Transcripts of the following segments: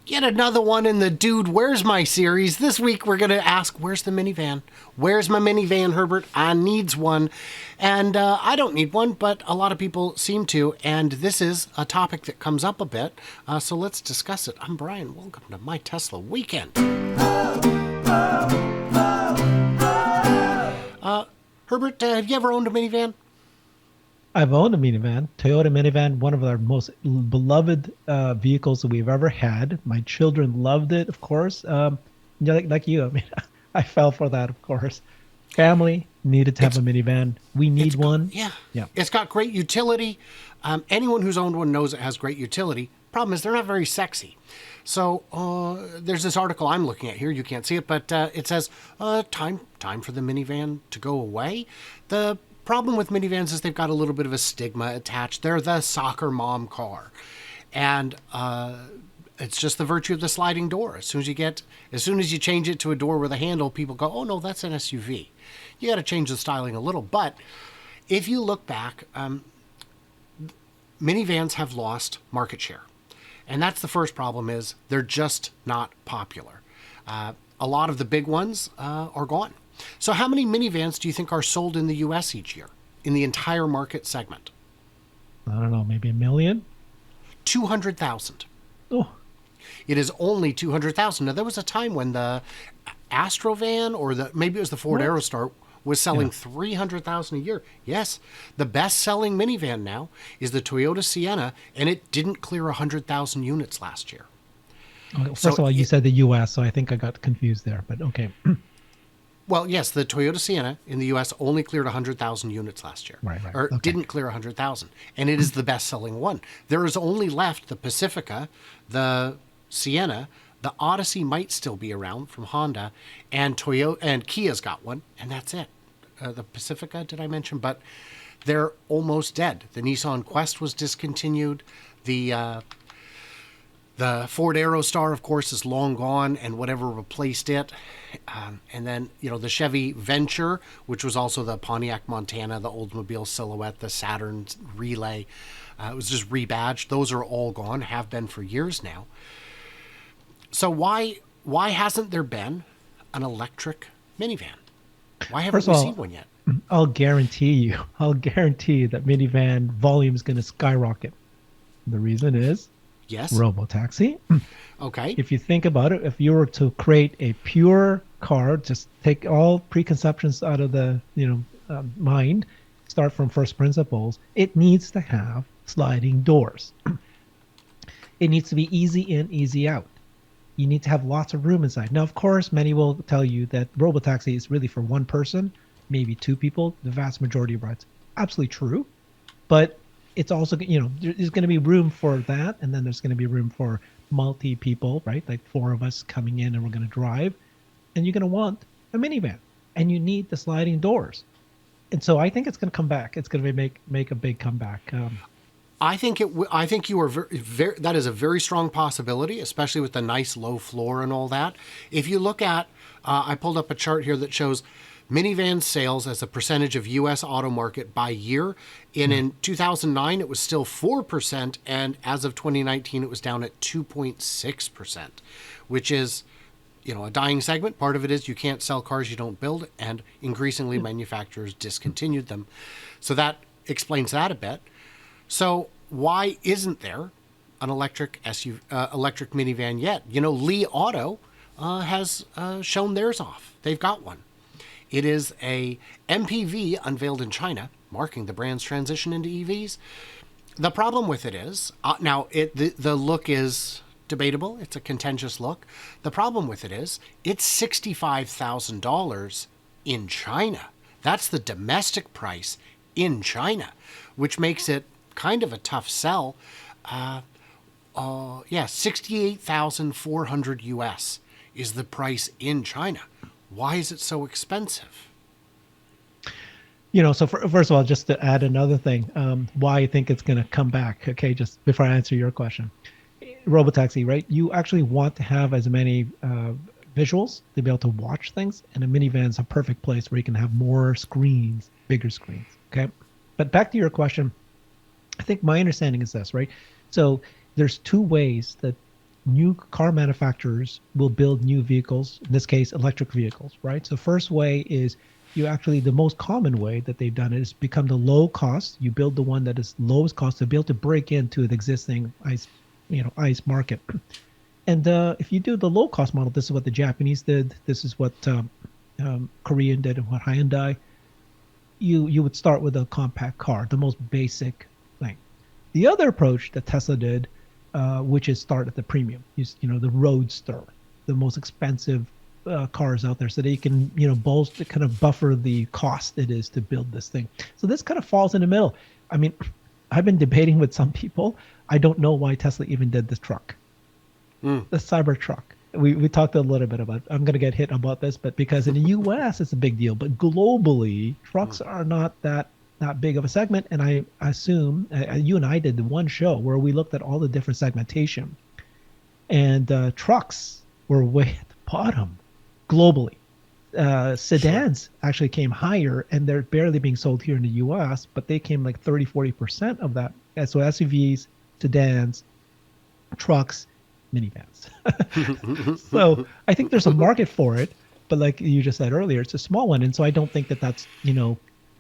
Yet another one in the Dude, Where's My series. This week we're going to ask, where's the minivan? Where's my minivan, Herbert? I needs one. And I don't need one, but a lot of people seem to. And this is a topic that comes up a bit. So let's discuss it. I'm Brian. Welcome to My Tesla Weekend. Herbert, have you ever owned a minivan? I've owned a minivan, Toyota minivan, one of our most beloved vehicles that we've ever had. My children loved it, of course. Like you, I mean, I fell for that, of course. Family needed to have a minivan. We need one. Yeah. It's got great utility. Anyone who's owned one knows it has great utility. Problem is, they're not very sexy. So there's this article I'm looking at here. You can't see it, but it says, time for the minivan to go away. The problem with minivans is they've got a little bit of a stigma attached. They're the soccer mom car. And it's just the virtue of the sliding door. As soon as you change it to a door with a handle, people go, oh no, that's an SUV. You got to change the styling a little. But if you look back, minivans have lost market share. And that's the first problem, is they're just not popular. A lot of the big ones are gone. So how many minivans do you think are sold in the U.S. each year, in the entire market segment? I don't know, maybe 1 million? 200,000. Oh. It is only 200,000. Now, there was a time when the Astrovan, or maybe it was the Ford Aerostar, was selling 300,000 a year. Yes, the best-selling minivan now is the Toyota Sienna, and it didn't clear 100,000 units last year. Okay, first of all, you said the U.S., so I think I got confused there, but okay. Well, yes, the Toyota Sienna in the U.S. only cleared 100,000 units last year. Right. Or Okay. didn't clear 100,000. And it is the best-selling one. There is only left the Pacifica, the Sienna, the Odyssey might still be around from Honda, and Toyota, and Kia's got one, and that's it. The Pacifica, did I mention? But they're almost dead. The Nissan Quest was discontinued. The Ford Aerostar, of course, is long gone, and whatever replaced it. And then, the Chevy Venture, which was also the Pontiac Montana, the Oldsmobile Silhouette, the Saturn Relay. It was just rebadged. Those are all gone, have been for years now. So why hasn't there been an electric minivan? Why haven't we seen one yet? I'll guarantee you that minivan volume is going to skyrocket. The reason is Yes. robotaxi. Okay. If you think about it, if you were to create a pure car, just take all preconceptions out of the mind, start from first principles, it needs to have sliding doors. It needs to be easy in, easy out. You need to have lots of room inside. Now, of course, many will tell you that robotaxi is really for one person, maybe two people, the vast majority of rides. Absolutely true. But it's also, there's going to be room for that. And then there's going to be room for multi people, right? Like 4 of us coming in and we're going to drive. And you're going to want a minivan. And you need the sliding doors. And so I think it's going to come back. It's going to make a big comeback. I think you are very, that is a very strong possibility, especially with the nice low floor and all that. If you look at, I pulled up a chart here that shows minivan sales as a percentage of U.S. auto market by year. In 2009, it was still 4%, and as of 2019, it was down at 2.6%, which is, a dying segment. Part of it is you can't sell cars you don't build, and increasingly manufacturers discontinued them. So that explains that a bit. So why isn't there an electric minivan yet? Li Auto has shown theirs off. They've got one. It is a MPV unveiled in China, marking the brand's transition into EVs. The problem with it is, the look is debatable. It's a contentious look. The problem with it is, it's $65,000 in China. That's the domestic price in China, which makes it kind of a tough sell. 68,400 US is the price in China. Why is it so expensive? So first of all, just to add another thing, why I think it's going to come back. Okay, just before I answer your question, robotaxi, right? You actually want to have as many visuals to be able to watch things, and a minivan is a perfect place where you can have more screens, bigger screens. Okay, but back to your question. I think my understanding is this, right? So there's 2 ways that new car manufacturers will build new vehicles, in this case, electric vehicles, right? So first way is the most common way that they've done it is become the low cost. You build the one that is lowest cost to be able to break into the existing ICE market. And if you do the low cost model, this is what the Japanese did. This is what Korean did and what Hyundai. You would start with a compact car, the most basic thing. The other approach that Tesla did, which is start at the premium, the Roadster, the most expensive cars out there, so that you can kind of buffer the cost it is to build this thing. So this kind of falls in the middle. I mean, I've been debating with some people. I don't know why Tesla even did this truck, the Cybertruck. We talked a little bit about. I'm going to get hit about this, but because in the U.S. it's a big deal, but globally trucks are not that big of a segment. And I assume you and I did the one show where we looked at all the different segmentation, and trucks were way at the bottom globally. Sedans actually came higher, and they're barely being sold here in the U.S., but they came like 30-40% of that. And so SUVs, sedans, trucks, minivans. So I think there's a market for it, but like you just said earlier, it's a small one, and so I don't think that's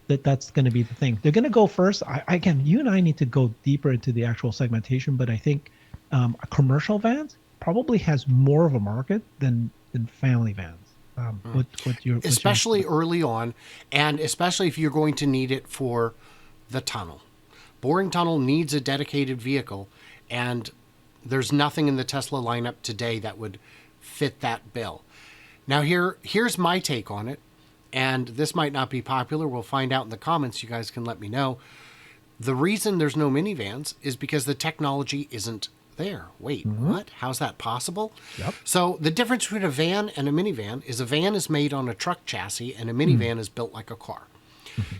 that's going to be the thing. They're going to go first. Again, you and I need to go deeper into the actual segmentation, but I think a commercial vans probably has more of a market than family vans. Especially early on, and especially if you're going to need it for the tunnel. Boring tunnel needs a dedicated vehicle, and there's nothing in the Tesla lineup today that would fit that bill. Now here's my take on it, and this might not be popular. We'll find out in the comments. You guys can let me know. The reason there's no minivans is because the technology isn't there. Wait, what? How's that possible? Yep. So the difference between a van and a minivan is a van is made on a truck chassis and a minivan is built like a car.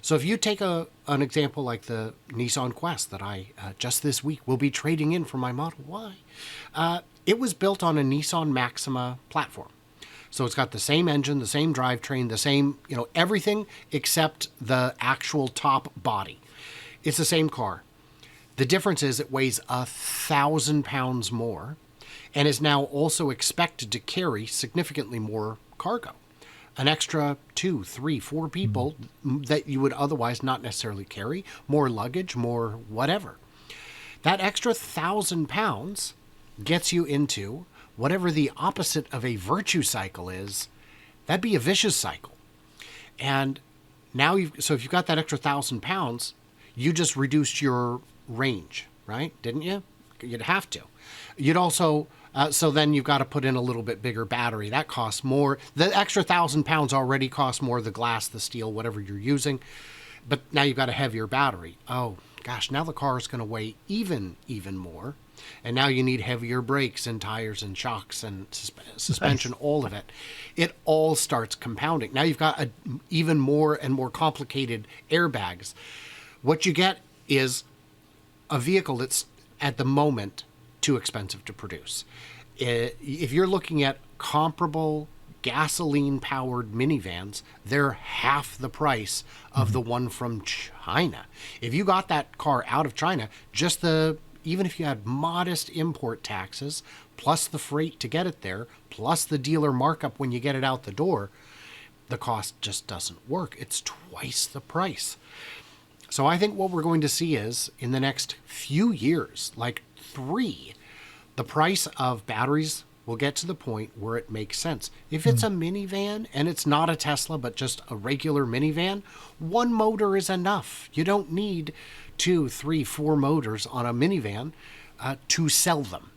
So if you take an example like the Nissan Quest that I just this week will be trading in for my Model Y, it was built on a Nissan Maxima platform. So it's got the same engine, the same drivetrain, the same, everything except the actual top body. It's the same car. The difference is it weighs 1,000 pounds more and is now also expected to carry significantly more cargo. An extra 2, 3, 4 people that you would otherwise not necessarily carry, more luggage, more whatever. That extra 1,000 pounds gets you into whatever the opposite of a virtue cycle is. That'd be a vicious cycle. And now so if you've got that extra 1,000 pounds, you just reduced your range, right? Didn't you? You'd have to. You'd also, so then you've got to put in a little bit bigger battery. That costs more. The extra 1,000 pounds already costs more, the glass, the steel, whatever you're using. But now you've got a heavier battery. Oh, gosh, now the car is going to weigh even more. And now you need heavier brakes and tires and shocks and suspension, all of it. It all starts compounding. Now you've got even more and more complicated airbags. What you get is a vehicle that's at the moment too expensive to produce. If you're looking at comparable gasoline-powered minivans, they're half the price of the one from China. If you got that car out of China, even if you had modest import taxes, plus the freight to get it there, plus the dealer markup when you get it out the door, the cost just doesn't work. It's twice the price. So I think what we're going to see is, in the next few years, like 3, the price of batteries will get to the point where it makes sense. If it's a minivan and it's not a Tesla, but just a regular minivan, 1 motor is enough. You don't need 2, 3, 4 motors on a minivan to sell them.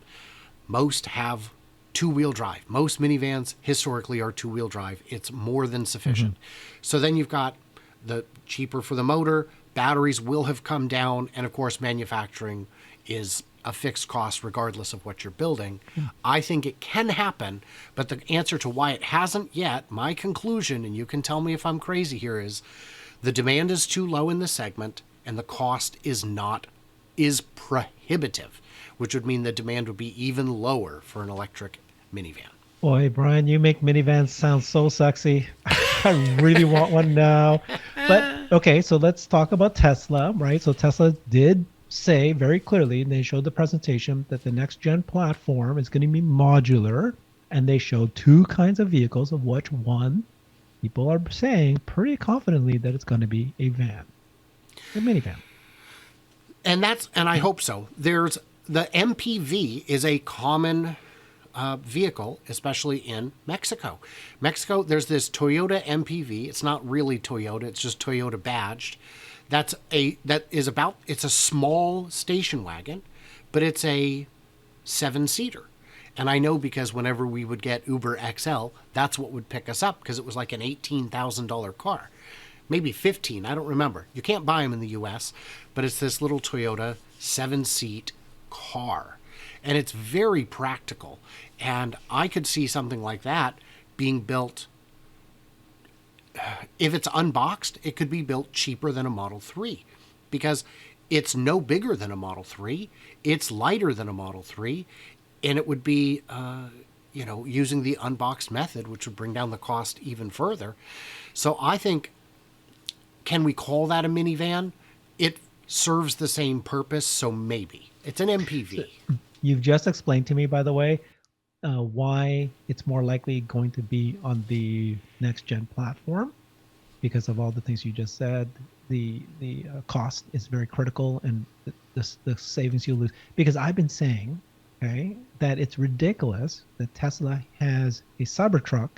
Most have 2-wheel drive. Most minivans historically are 2-wheel drive. It's more than sufficient. So then you've got the cheaper for the motor, batteries will have come down, and of course manufacturing is a fixed cost regardless of what you're building. I think it can happen, but the answer to why it hasn't yet, my conclusion, and you can tell me if I'm crazy here, is the demand is too low in the segment and the cost is prohibitive, which would mean the demand would be even lower for an electric minivan. Boy, Brian, you make minivans sound so sexy. I really want one now. But okay, so let's talk about Tesla, right? So Tesla did say very clearly, and they showed the presentation, that the next gen platform is going to be modular, and they showed two kinds of vehicles, of which one people are saying pretty confidently that it's going to be a van, a minivan. And I hope so. There's the MPV is a common vehicle, especially in Mexico. Mexico, there's this Toyota MPV. It's not really Toyota; it's just Toyota badged. It's a small station wagon, but it's a 7-seater. And I know because whenever we would get Uber XL, that's what would pick us up, because it was like an $18,000 car. Maybe 15, I don't remember. You can't buy them in the US, but it's this little Toyota 7-seat car. And it's very practical. And I could see something like that being built. If it's unboxed, it could be built cheaper than a Model 3, because it's no bigger than a Model 3. It's lighter than a Model 3. And it would be, using the unboxed method, which would bring down the cost even further. So I think, can we call that a minivan? It serves the same purpose, so maybe. It's an MPV. You've just explained to me, by the way, why it's more likely going to be on the next gen platform, because of all the things you just said. The cost is very critical, and the savings you lose. Because I've been saying, okay, that it's ridiculous that Tesla has a Cybertruck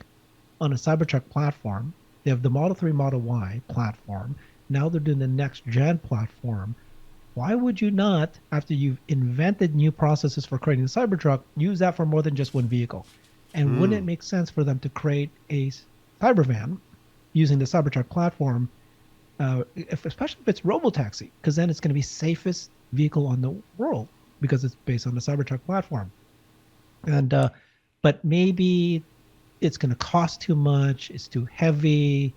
on a Cybertruck platform. They have the Model 3, Model Y platform. Now they're doing the next gen platform. Why would you not, after you've invented new processes for creating the Cybertruck, use that for more than just one vehicle? And wouldn't it make sense for them to create a Cybervan using the Cybertruck platform, especially if it's robotaxi, because then it's going to be safest vehicle on the world because it's based on the Cybertruck platform. And but maybe it's going to cost too much, it's too heavy,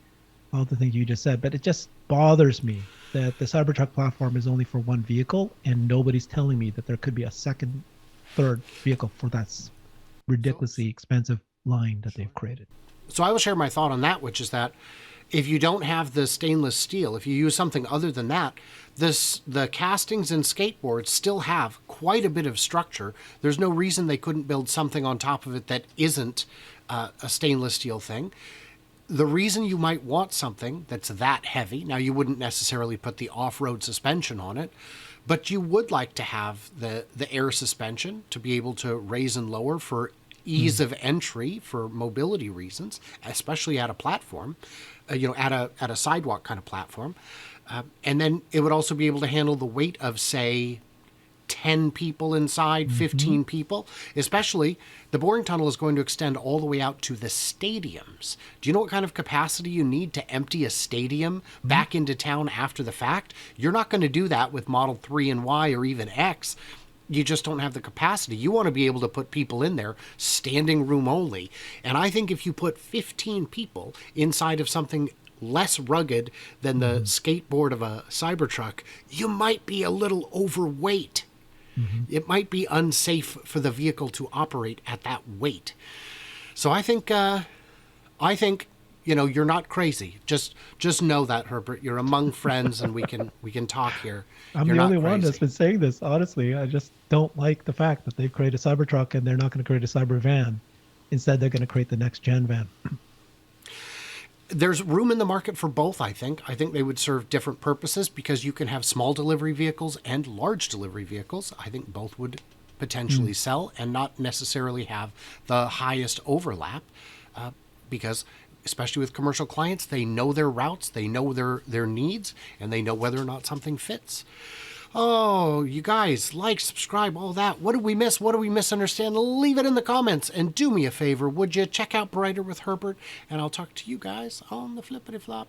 all the things you just said. But it just bothers me that the Cybertruck platform is only for one vehicle, and nobody's telling me that there could be a second, third vehicle for that ridiculously expensive line that they've created. So I will share my thought on that, which is that if you don't have the stainless steel, if you use something other than that, the castings and skateboards still have quite a bit of structure. There's no reason they couldn't build something on top of it that isn't a stainless steel thing. The reason you might want something that's that heavy, now you wouldn't necessarily put the off-road suspension on it, but you would like to have the air suspension to be able to raise and lower for ease of entry, for mobility reasons, especially at a platform, at a sidewalk kind of platform. And then it would also be able to handle the weight of, say, 10 people inside, 15 people. Especially, the boring tunnel is going to extend all the way out to the stadiums. Do you know what kind of capacity you need to empty a stadium back into town after the fact? You're not going to do that with Model 3 and Y or even X. You just don't have the capacity. You want to be able to put people in there, standing room only. And I think if you put 15 people inside of something less rugged than the skateboard of a Cybertruck, you might be a little overweight. It might be unsafe for the vehicle to operate at that weight. So I think you're not crazy. Just know that, Herbert. You're among friends, and we can talk here. I'm You're the not only one crazy. that's been saying this. Honestly, I just don't like the fact that they've created a Cybertruck and they're not going to create a Cybervan. Instead, they're going to create the next gen van. There's room in the market for both, I think. I think they would serve different purposes, because you can have small delivery vehicles and large delivery vehicles. I think both would potentially sell and not necessarily have the highest overlap, because especially with commercial clients, they know their routes, they know their needs, and they know whether or not something fits. Oh, you guys, like, subscribe, all that. What did we miss? What do we misunderstand? Leave it in the comments. And do me a favor, would you check out Brighter with Herbert? And I'll talk to you guys on the flippity flop.